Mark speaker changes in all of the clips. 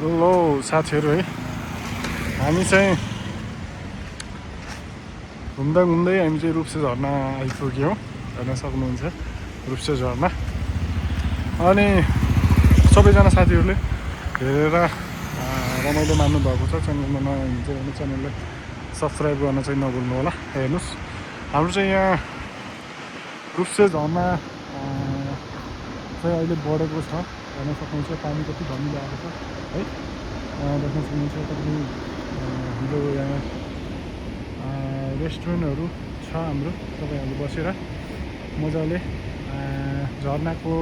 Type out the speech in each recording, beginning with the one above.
Speaker 1: लो साथीहरू है, हामी चाहिँ घुम्दा घुम्दै हामी चाहिँ रूप्से झरना आइपुग्यौँ। हेर्न सक्नुहुन्छ रूप्से झरना। अनि सबैजना साथीहरूले हेरेर रमाइलो मान्नु भएको छ। च्यानलमा नयाँ हुनुहुन्छ भने च्यानललाई सब्सक्राइब गर्न चाहिँ नभुल्नु होला। हेर्नुहोस्, हाम्रो चाहिँ यहाँ रूप्से झरना चाहिँ अहिले बढेको छ। हेर्न सक्नुहुन्छ पानी कति धमिलो आएको छ है। देख्न सक्नुहुन्छ कति हाम्रो यहाँ रेस्टुरेन्टहरू छ हाम्रो। तपाईँहरू बसेर मजाले झरनाको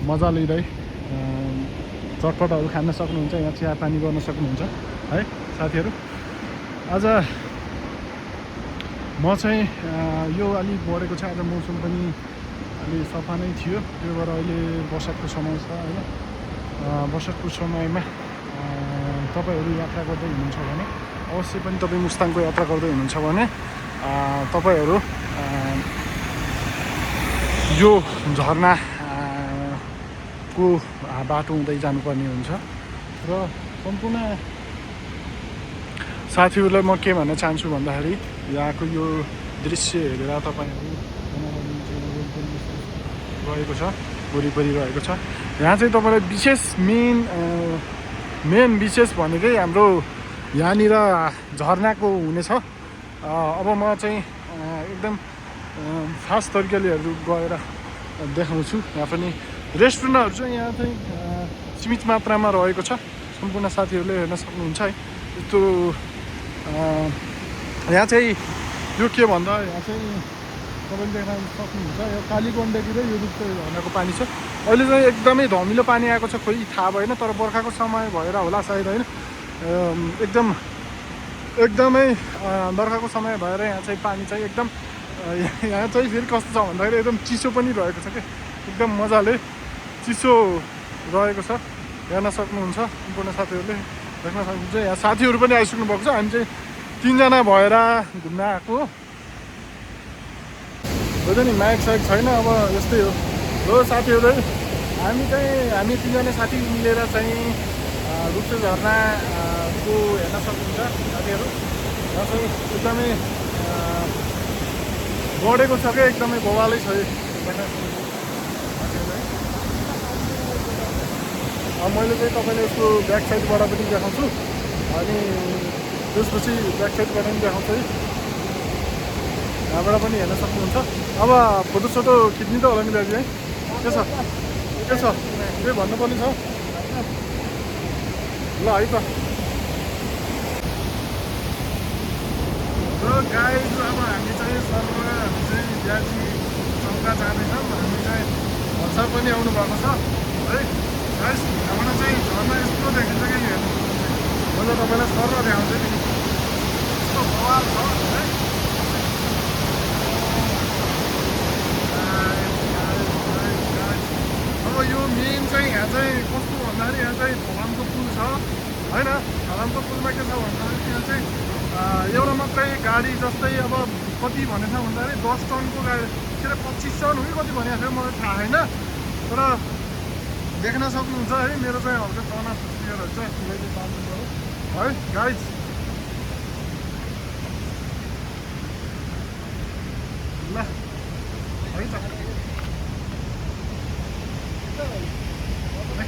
Speaker 1: मजा लिँदै चटपटहरू खान सक्नुहुन्छ। यहाँ चिया पानी गर्न सक्नुहुन्छ है साथीहरू। आज म चाहिँ यो अलि बढेको छ। आज मौसम पनि अलि सफा नै थियो, त्यो भएर अहिले बरसातको समय छ होइन। बरसातको समयमा तपाईँहरू यात्रा गर्दै हुनुहुन्छ भने अवश्य पनि तपाईँ मुस्ताङको यात्रा गर्दै हुनुहुन्छ भने तपाईँहरू यो झरनाको बाटो हुँदै जानुपर्ने हुन्छ। र सम्पूर्ण साथीहरूलाई म के भन्न चाहन्छु भन्दाखेरि यहाँको यो दृश्य हेरेर तपाईँहरू रहेको छ, वरिपरि रहेको छ। यहाँ चाहिँ तपाईँलाई विशेष मेन विशेष भनेकै हाम्रो यहाँनिर झरनाको हुनेछ। अब म चाहिँ एकदम फास्ट तरिकालेहरू गएर देखाउँछु। यहाँ पनि रेस्टुरेन्टहरू चाहिँ यहाँ चाहिँ सीमित मात्रामा रहेको छ। सम्पूर्ण साथीहरूले हेर्न सक्नुहुन्छ है। यस्तो यहाँ चाहिँ यो के भन्दा यहाँ चाहिँ तपाईँले देख्न सक्नुहुन्छ यो कालीगण्डकी र यो रूप्से झरनाको पानी छ। अहिले चाहिँ एकदमै धमिलो पानी आएको छ, खोइ थाहा भएन। तर बर्खाको समय भएर होला सायद होइन। एकदमै बर्खाको समय भएर यहाँ चाहिँ पानी चाहिँ एकदम यहाँ चाहिँ फेरि कस्तो छ भन्दाखेरि एकदम चिसो पनि रहेको छ क्या। एकदम मजाले चिसो रहेको छ। हेर्न सक्नुहुन्छ सम्पूर्ण साथीहरूले देख्न सक्नुहुन्छ। यहाँ साथीहरू पनि आइसक्नु भएको छ। हामी चाहिँ 3 जना भएर घुम्न आएको हो नि। माइक साइक छैन, अब यस्तै हो। हो साथीहरू, हामी 3 जना साथी मिलेर चाहिँ रूप्से झरनाको हेर्न सक्नुहुन्छ साथीहरू। यहाँ चाहिँ एकदमै बढेको छ क्या, एकदमै बवालै छ। मैले चाहिँ तपाईँले यसको ब्याक साइडबाट पनि देखाउँछु अनि त्यसपछि ब्याक साइडबाट पनि देखाउँछु है। यहाँबाट पनि हेर्न सक्नुहुन्छ। अब फोटोसोटो खिच्नु त होला नि दाजु है। के छ के भन्नुपर्ने छ ल है त। गाइज अब हामी चाहिँ बिहाजी चौका जाँदैछौँ। हामी चाहिँ भन्छ पनि आउनु भएको छ है गाइज। यहाँबाट चाहिँ झर्ना यस्तो देखिन्छ कि हेर्नु। मैले तपाईँलाई सर देखाउँछु नि, यस्तो बवाल छ है। अब यो मेन चाहिँ यहाँ चाहिँ कस्तो भन्दाखेरि यहाँ चाहिँ धलामको पुल छ होइन। धलामको पुलमा के छ भन्दाखेरि यहाँ चाहिँ एउटा मात्रै गाडी जस्तै अब कति भनेको छ भन्दाखेरि 10 टनको गाडी के अरे 25 टन हो कि कति भनेको थियो मलाई थाहा छैन। तर देख्न सक्नुहुन्छ है मेरो चाहिँ हल्का तना पुस्तिरहरू चाहिँ है गाइज। ल है त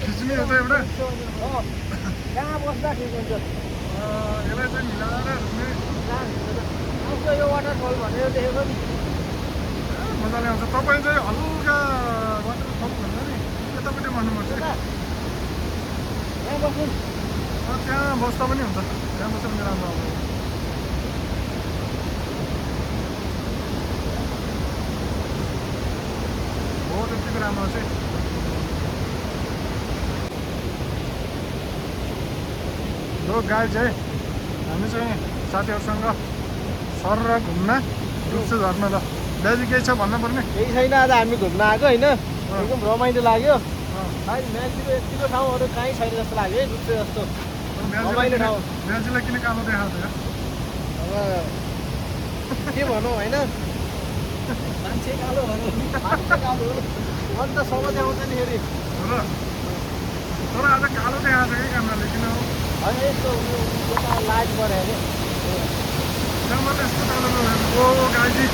Speaker 1: खिच्ने हो त एउटा
Speaker 2: कहाँ बस्दा ठिक हुन्छ?
Speaker 1: यसलाई चाहिँ मिलाएर
Speaker 2: यो वाटरफल भनेर देखेको नि
Speaker 1: मजाले आउँछ। तपाईँ चाहिँ हल्का वाटरफल भन्दा नि यतापट्टि भन्नुपर्छ।
Speaker 2: यहाँ बस्नु
Speaker 1: त्यहाँ बस्दा पनि हुन्छ, त्यहाँ बस्दा पनि राम्रो आउँछ। हो त्यतिको राम्रो चाहिँ। हो गाइज है, हामी चाहिँ साथीहरूसँग सर र घुम्न रूप्से झर्ना। ल दाजु केही छ भन्नु पर्ने?
Speaker 2: केही छैन। आज हामी घुम्न आएको होइन, एकदम रमाइलो लाग्यो। म्याचीको यतिको ठाउँहरू कहीँ छैन जस्तो लाग्यो है, रूप्से जस्तो रमाइलो ठाउँ।
Speaker 1: दाजुलाई किन कालो देखाएको थियो?
Speaker 2: अब के भनौँ होइन, मान्छे कालो भनौँ, मान्छे कालो हो अन्त समझ आउँछ नि फेरि।
Speaker 1: तर आज कालो देखाएको छ कि कामले किन हो
Speaker 2: होइन यस्तो यता लाज गरे अरे
Speaker 1: मैले यस्तो कालो ओ गाजी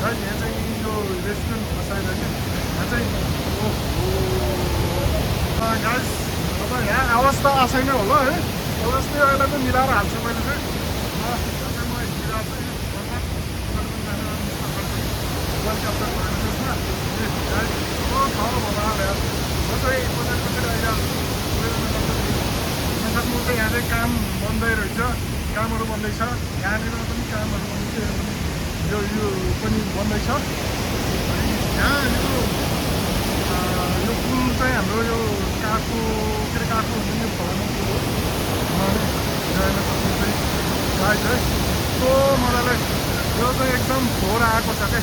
Speaker 1: यहाँ चाहिँ यो रेस्टुरेन्ट बसाएर चाहिँ यहाँ चाहिँ गाइस अब यहाँ आवाज त आएन होला है अवस्था अहिले त मिलाएर हाल्छु मैले चाहिँ यहाँ चाहिँ म हिँडिरहेको छु यहाँ चाहिँ काम बन्दै रहेछ कामहरू बन्दैछ यहाँनिर पनि कामहरू बन्दैछ यो पनि बन्दैछ यहाँ यो पुल चाहिँ हाम्रो यो काठको के अरे काठको हुन्छ नि फलानु पुल हो जान सक्नु चाहिँ गाइस है यस्तो मजाले यो चाहिँ एकदम फोहोर आएको छ क्या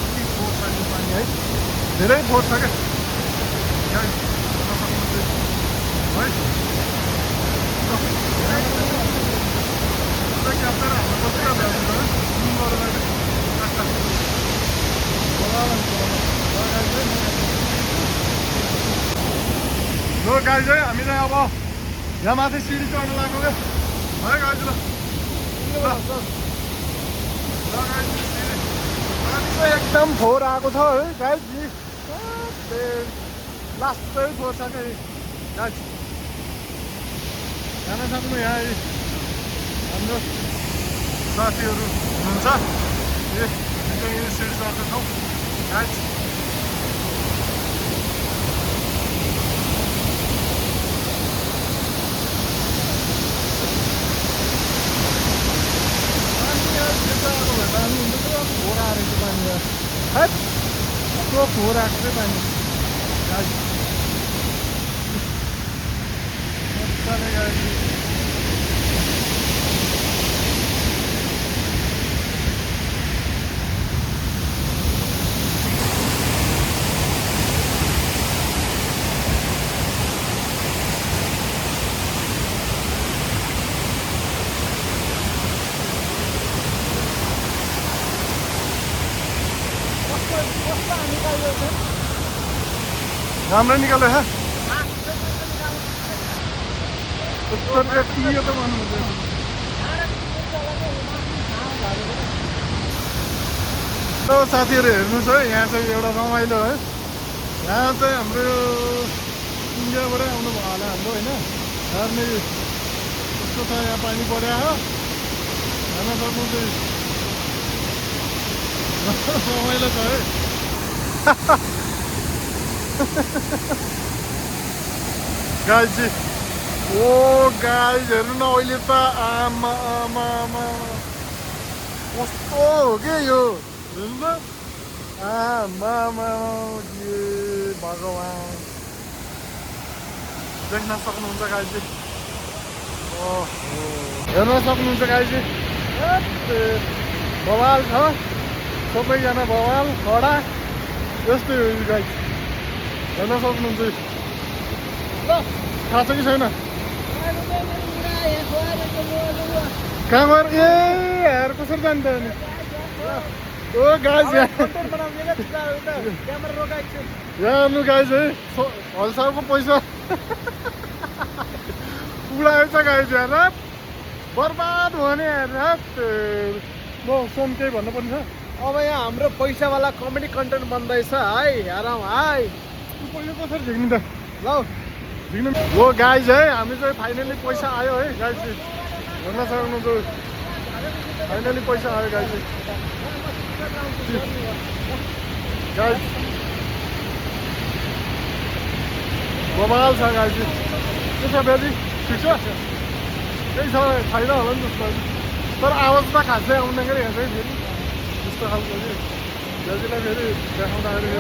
Speaker 1: कति फोहोर छ यो पानी है धेरै फोहोर छ क्या गाइस सक्नुहुन्छ है क्याप्चर हाम्रो बसेर भ्याउँछ ल गाइस है हामी चाहिँ अब यहाँ माथि सिडी चढ्न लाग्नु क्या है गाइस ल एकदम फोहोर आएको छ है गाइस लास्टै फोहोर छ क्या गाइस जान सक्नु यहाँ हाम्रो साथीहरू हुनुहुन्छ चाहिँ सिडी चढ्दैछौँ गाइस फोहोर आएर पानी है कस्तो फोहोर आएको चाहिँ पानी मजाले गाडी राम्रो निकाल्यो है यो त भन्नुहुँदैन साथीहरू हेर्नुहोस् है यहाँ चाहिँ एउटा रमाइलो है यहाँ चाहिँ हाम्रो इन्डियाबाटै आउनु भयो होला हाम्रो होइन हेर्ने कस्तो छ यहाँ पानी पऱ्यो हो हेर्न सक्नु चाहिँ रमाइलो छ है गाइस ओ गाइस हेर्नु न अहिले त आमा आमा आमा कस्तो हो कि यो हेर्नु त आमा आमा भगवान् देख्न सक्नुहुन्छ गाइस हेर्न सक्नुहुन्छ गाइस बवाल छ सबैजना बवाल खडा यस्तै हो गाइस हेर्न सक्नुहुन्छ थाहा छ कि छैन कहाँ गएर ए हेर कसरी जान्छ अनि ओ गाइस यहाँ हेर्नु गाइस है हल्साको पैसा उडाएछ गाइस हेर बर्बाद भयो नि हेर म सोम केही भन्नुपर्ने छ
Speaker 2: अब यहाँ हाम्रो पैसावाला कमेडी कन्टेन्ट बन्दैछ है हेरौँ है
Speaker 1: पैसा कसरी झिक्नु त
Speaker 2: ल
Speaker 1: झिक्नु हो गाइस है हामी चाहिँ फाइनली पैसा आयो है गाइस हेर्न सक्नुहुन्छ फाइनली पैसा आयो गाइस गाइस बवाल छ गाइस के छ बेली ठिक छ केही छ छैन होला नि जस्तो तर आवाज त खासै आउँदैन क्या यहाँ चाहिँ फेरि त्यस्तो खालको कि बेलीलाई फेरि देखाउँदाखेरि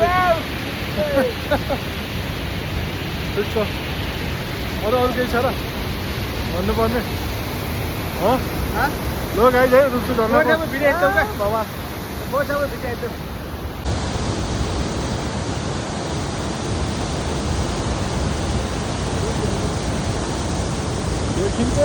Speaker 1: ठिक छ अरू केही छ र भन्नुपर्ने हो ल गाइस है रुचु धर्म
Speaker 2: भिडियो एकदम क्या
Speaker 1: बाबा
Speaker 2: मसँग भिडियो एकदम
Speaker 1: देखिन्छ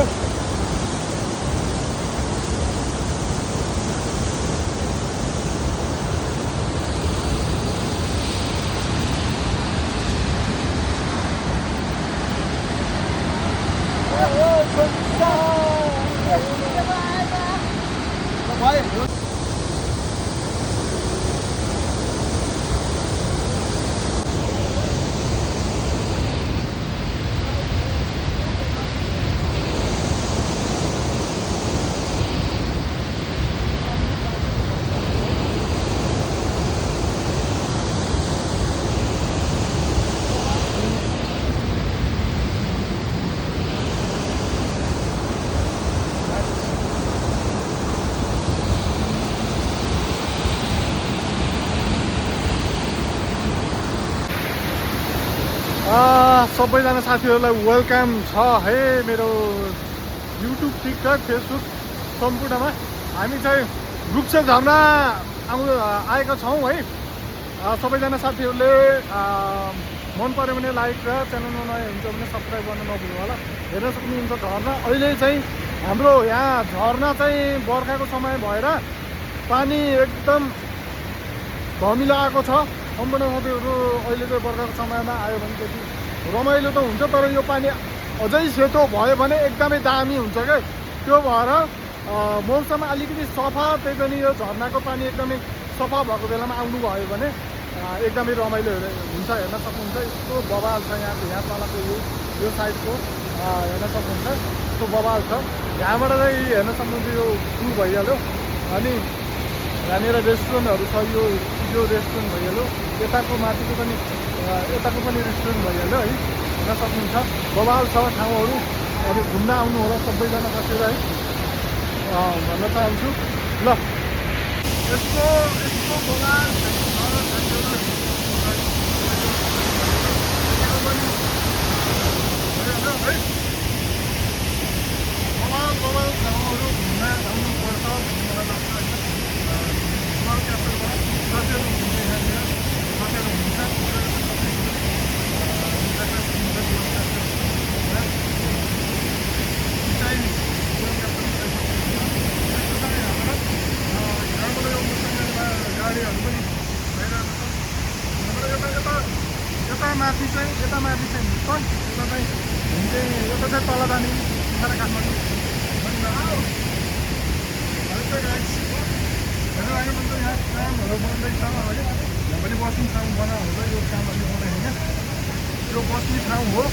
Speaker 1: सबैजना साथीहरूलाई वेलकम छ है मेरो युट्युब टिकटक फेसबुक सम्पूर्णमा। हामी चाहिँ वृक्ष झर्ना आएका छौँ है। सबैजना साथीहरूले मन पऱ्यो भने लाइक र च्यानलमा नयाँ हुन्छ भने सब्सक्राइब गर्न नभुल्नु होला। हेर्न सक्नुहुन्छ झर्ना। अहिले चाहिँ हाम्रो यहाँ झर्ना चाहिँ बर्खाको समय भएर पानी एकदम धमिलो आएको छ। सम्पूर्ण साथीहरू अहिले चाहिँ बर्खाको समयमा आयो भने त्यति रमाइलो त हुन्छ, तर यो पानी अझै सेतो भयो भने एकदमै दामी हुन्छ क्या। त्यो भएर मौसम अलिकति सफा, त्यही पनि यो झर्नाको पानी एकदमै सफा भएको बेलामा आउनुभयो भने एकदमै रमाइलो हुन्छ। हेर्न सक्नुहुन्छ यस्तो बवाल छ यहाँ तलको यो साइडको हेर्न सक्नुहुन्छ यस्तो बवाल छ। यहाँबाट चाहिँ हेर्न सक्नुहुन्छ यो पुल भइहाल्यो, अनि यहाँनिर रेस्टुरेन्टहरू छ। यो रेस्टुरेन्ट भइहाल्यो, यताको माथिको पनि यताको पनि रेस्टुरेन्ट भइहाल्यो है। हेर्न सक्नुहुन्छ बवाल छ ठाउँहरू। अब घुम्न आउनु होला सबैजना साथीहरू है भन्न चाहन्छु। ल यस्तो बवाल बवाल ठाउँहरू घुम्न आउनुपर्छ भन्ने मलाई लाग्छ होइन। साथीहरू घुम्ने यहाँनिर साथीहरू हुन्छ गाडीहरू पनि भइरहेको छ। यता माथि चाहिँ हुन्छ, यता चाहिँ तल जाने सारा काठमाडौँ यहाँ कामहरू बन्दैछ है। यहाँ पनि बस्ने ठाउँ बनाउँदा यो कामहरू बनायो होइन। यो बस्ने ठाउँ हो।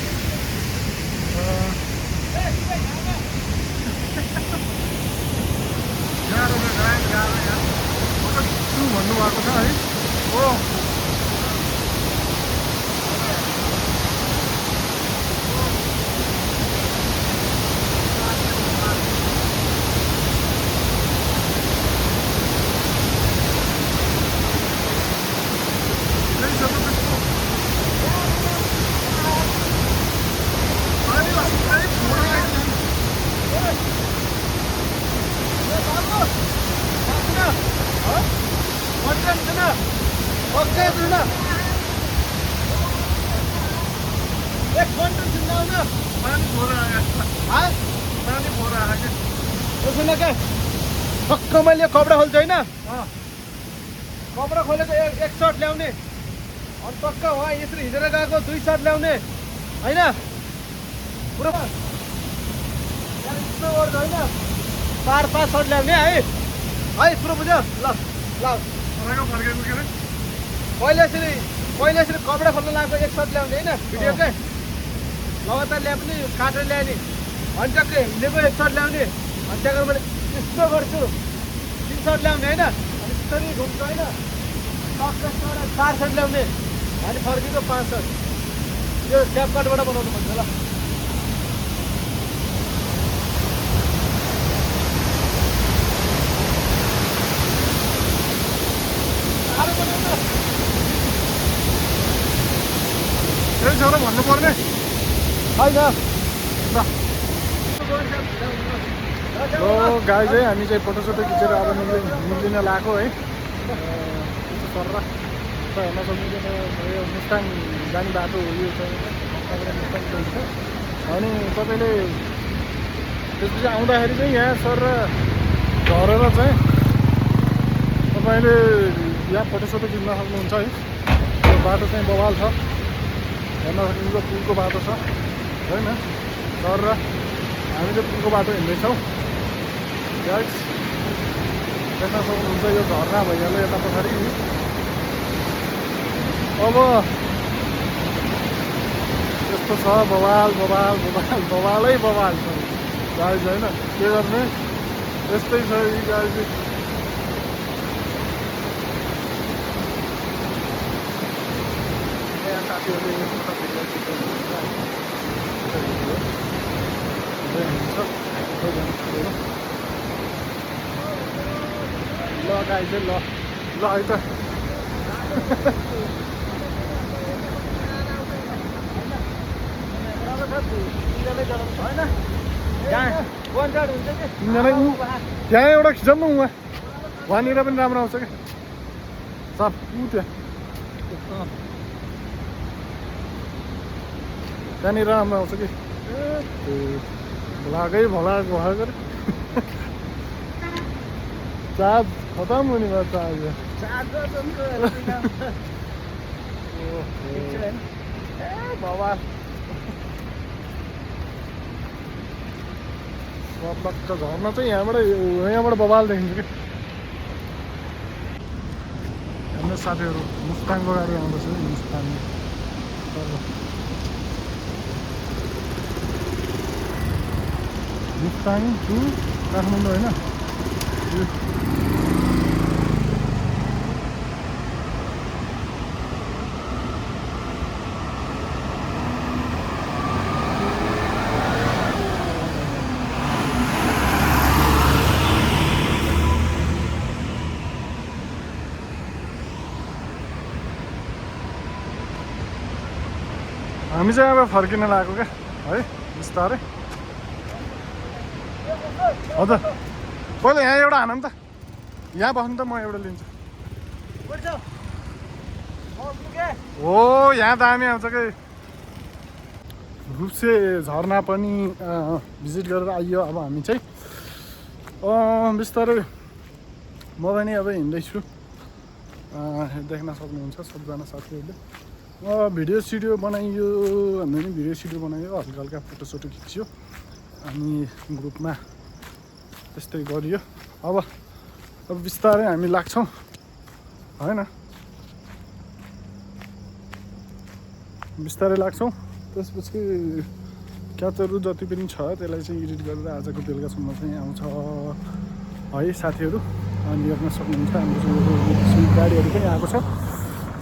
Speaker 1: गाह्रो यहाँ भन्नुभएको छ है। हो टक्क मैले कपडा खोल्छु होइन। कपडा खोलेको एक सर्ट ल्याउने, अनि टक्क उहाँ यसरी हिँडेर गएको 2 सर्ट ल्याउने होइन। पुरो होइन 4-5 सर्ट ल्याउने है पुरो बुझ्यो। ल पहिले यसरी कपडा खोल्न लगाएको 1 सर्ट ल्याउने होइन। भिडियो चाहिँ लगातार ल्याए पनि काटेर ल्याए नि, अनि टक्कै हिँडेको 1 सर्ट ल्याउने, अनि त्यहाँ मैले यस्तो गर्छु 3 सर्ट ल्याउने होइन। अनि त्यसरी घुम्छ होइन। 4 सर्ट ल्याउने, अनि फर्केको 5 सर्ट। यो क्यापकटबाट बनाउनु पर्छ ल। त्यही छ र भन्नुपर्ने होइन। ल गाई चाहिँ हामी चाहिँ फोटोसोटो खिचेर अब निक्लिन लगाएको है। सर हेर्न सक्नुहुन्छ यो मुस्ताङ जाने बाटो हो। यो चाहिँ मुस्ताङ छ। अनि तपाईँले त्यसपछि आउँदाखेरि चाहिँ यहाँ सर झरेर चाहिँ तपाईँले यहाँ फोटोसोटो खिच्न सक्नुहुन्छ है। यो बाटो चाहिँ बवाल छ, हेर्न सक्नुहुन्छ पुलको बाटो छ होइन। सर र हामी चाहिँ पुलको बाटो हिँड्दैछौँ। देख्न सक्नुहुन्छ यो झरना भइहाल्यो यता पछाडि। अब यस्तो छ बवाल बवाल बवाल बवालै बवाल छ गाइज होइन, के गर्ने यस्तै छ यी गाइज। ल गाइज ल ल है त तिनजना त्यहाँ एउटा खिचौँ न उहाँ, वहाँनिर पनि राम्रो आउँछ क्या सब ऊ त्यहाँनिर राम्रो आउँछ कि भोलाकै भोला भएर चार्ज खतम हुने भयो चार्ज। बाबा लक्क झर्ना चाहिँ यहाँबाट बवाल देखिन्छ कि। हाम्रो साथीहरू मुस्ताङको गाडी आउँदैछ मुस्ताङ मुस्ताङ टु काठमाडौँ होइन। हामी चाहिँ अब फर्किन लागेको क्या है बिस्तारै। हजुर पहिला यहाँ एउटा हान नि त, यहाँ बस्नु त म एउटा लिन्छु। हो यहाँ दामी आउँछ कि। रुप्से झरना पनि भिजिट गरेर आइयो। अब हामी चाहिँ बिस्तारै म पनि अब हिँड्दैछु, देख्न सक्नुहुन्छ सबजना साथीहरूले। भिडियो सिडियो बनाइयो भन्दा पनि भिडियो सिडियो बनायो, हल्का हल्का फोटोसोटो खिच्यो अनि ग्रुपमा त्यस्तै गरियो। अब बिस्तारै हामी लाग्छौँ होइन, बिस्तारै लाग्छौँ। त्यसपछि क्याप्चरहरू जति पनि छ त्यसलाई चाहिँ एडिट गरेर आजको बेलुकासम्म चाहिँ आउँछ है साथीहरू। अनि हेर्न सक्नुहुन्छ हाम्रो गाडीहरू पनि आएको छ।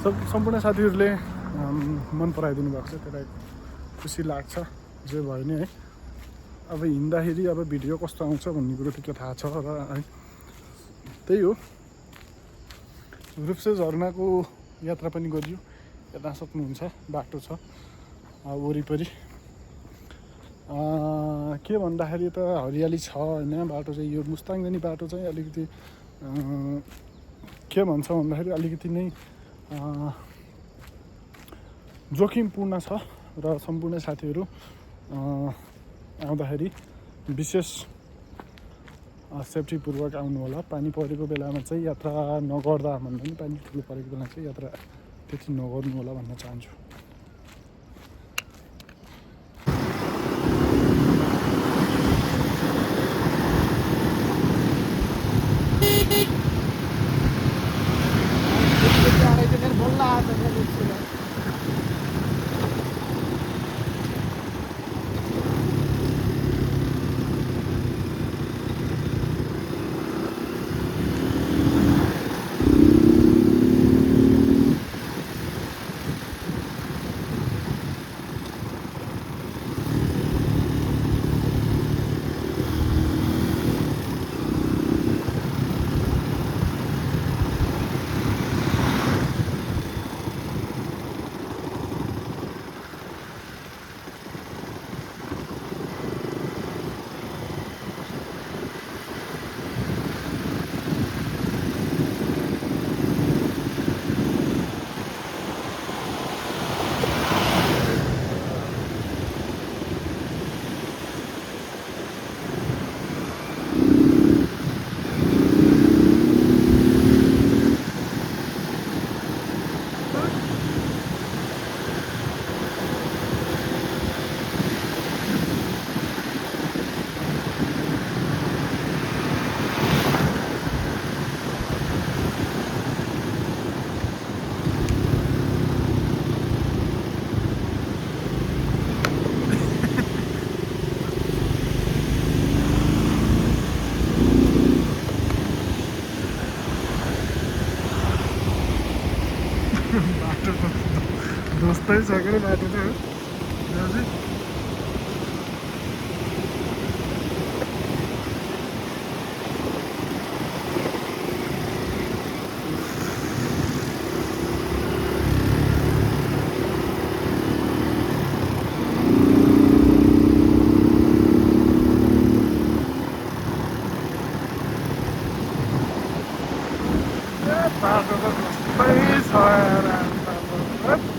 Speaker 1: सम्पूर्ण साथीहरूले मन पराइदिनु भएको छ, त्यसलाई खुसी लाग्छ जे भयो नि है। अब हिँड्दाखेरि अब भिडियो कस्तो आउँछ भन्ने कुरो ठिकै थाहा छ र है। त्यही हो, रुप्से झरनाको यात्रा पनि गरियो, हेर्न सक्नुहुन्छ बाटो छ वरिपरि। के भन्दाखेरि त हरियाली छ होइन। बाटो चाहिँ यो मुस्ताङ जाने बाटो चाहिँ अलिकति के भन्छ भन्दाखेरि अलिकति नै जोखिमपूर्ण छ र सम्पूर्ण साथीहरू आउँदाखेरि विशेष सेफ्टीपूर्वक आउनु होला। पानी परेको बेलामा चाहिँ यात्रा नगर्दा भन्दा पनि पानी ठुलो परेको बेला चाहिँ यात्रा त्यति नगर्नु होला भन्न चाहन्छु। बाटो दोस्तै छ के बाटो चाहिँ यहाँ चाहिँ बाटो त जस्तै छ यार